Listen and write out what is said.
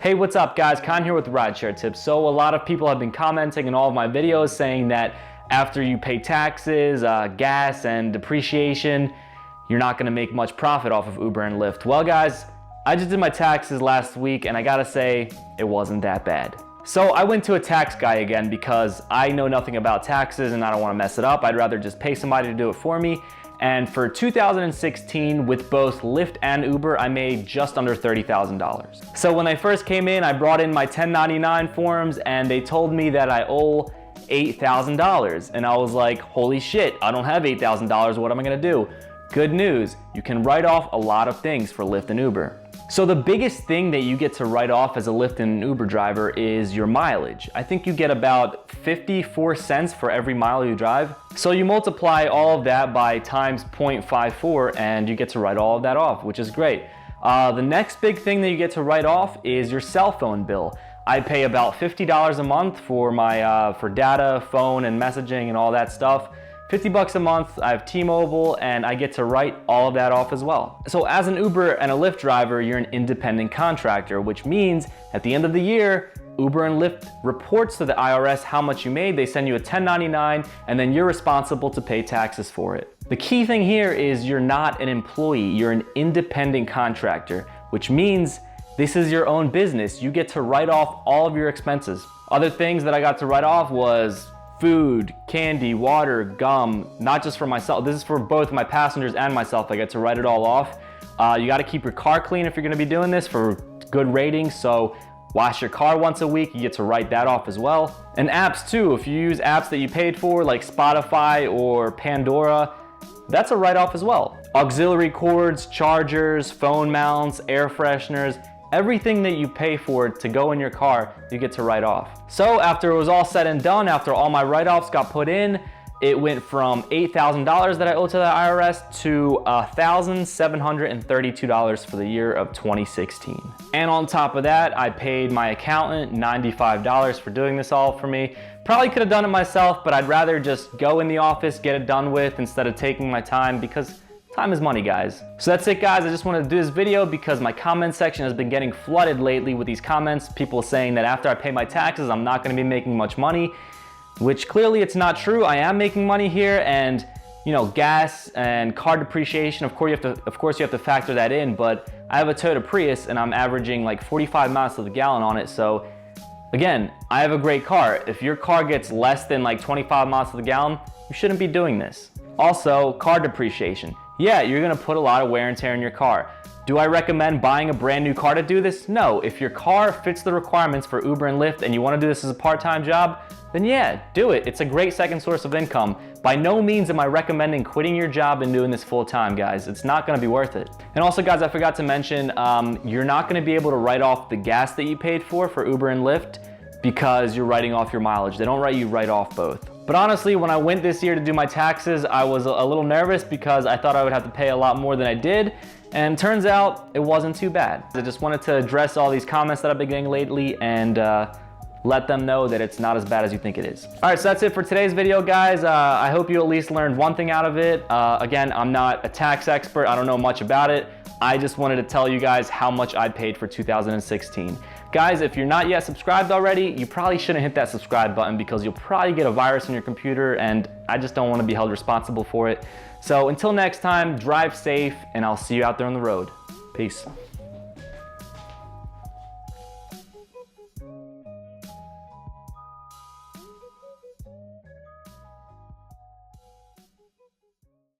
Hey, what's up guys? Khan here with RideShare Tips. So a lot of people have been commenting in all of my videos saying that after you pay taxes, gas, and depreciation, you're not gonna make much profit off of Uber and Lyft. Well guys, I just did my taxes last week and I gotta say, it wasn't that bad. So I went to a tax guy again because I know nothing about taxes and I don't wanna mess it up. I'd rather just pay somebody to do it for me. And for 2016, with both Lyft and Uber, I made just under $30,000. So when I first came in, I brought in my 1099 forms and they told me that I owe $8,000. And I was like, holy shit, I don't have $8,000, what am I gonna do? Good news, you can write off a lot of things for Lyft and Uber. So the biggest thing that you get to write off as a Lyft and Uber driver is your mileage. I think you get about 54 cents for every mile you drive. So you multiply all of that by times 0.54 and you get to write all of that off, which is great. The next big thing that you get to write off is your cell phone bill. I pay about $50 a month for my for data, phone, and messaging and all that stuff. 50 bucks a month, I have T-Mobile, and I get to write all of that off as well. So as an Uber and a Lyft driver, you're an independent contractor, which means at the end of the year, Uber and Lyft reports to the IRS how much you made. They send you a 1099, and then you're responsible to pay taxes for it. The key thing here is you're not an employee, you're an independent contractor, which means this is your own business. You get to write off all of your expenses. Other things that I got to write off was food, candy, water, gum, not just for myself. This is for both my passengers and myself. I get to write it all off. You gotta keep your car clean if you're gonna be doing this for good ratings. So wash your car once a week, you get to write that off as well. And apps too, if you use apps that you paid for like Spotify or Pandora, that's a write-off as well. Auxiliary cords, chargers, phone mounts, air fresheners, everything that you pay for to go in your car, you get to write off. So after it was all said and done, after all my write-offs got put in, it went from $8,000 that I owe to the IRS to $1,732 for the year of 2016. And on top of that, I paid my accountant $95 for doing this all for me. Probably could have done it myself, but I'd rather just go in the office, get it done with, instead of taking my time, because time is money, guys. So that's it, guys. I just wanted to do this video because my comment section has been getting flooded lately with these comments. People saying that after I pay my taxes, I'm not gonna be making much money, which clearly it's not true. I am making money here, and you know, gas and car depreciation, of course you have to factor that in, but I have a Toyota Prius and I'm averaging like 45 miles to the gallon on it. So again, I have a great car. If your car gets less than like 25 miles to the gallon, you shouldn't be doing this. Also, car depreciation. Yeah, you're gonna put a lot of wear and tear in your car. Do I recommend buying a brand new car to do this? No. If your car fits the requirements for Uber and Lyft and you wanna do this as a part-time job, then yeah, do it. It's a great second source of income. By no means am I recommending quitting your job and doing this full-time, guys. It's not gonna be worth it. And also, guys, I forgot to mention, you're not gonna be able to write off the gas that you paid for Uber and Lyft because you're writing off your mileage. They don't let you write off both. But honestly, when I went this year to do my taxes, I was a little nervous because I thought I would have to pay a lot more than I did. And turns out it wasn't too bad. I just wanted to address all these comments that I've been getting lately and let them know that it's not as bad as you think it is. All right, so that's it for today's video, guys. I hope you at least learned one thing out of it. Again, I'm not a tax expert. I don't know much about it. I just wanted to tell you guys how much I paid for 2016. Guys, if you're not yet subscribed already, you probably shouldn't hit that subscribe button because you'll probably get a virus on your computer and I just don't want to be held responsible for it. So until next time, drive safe and I'll see you out there on the road. Peace.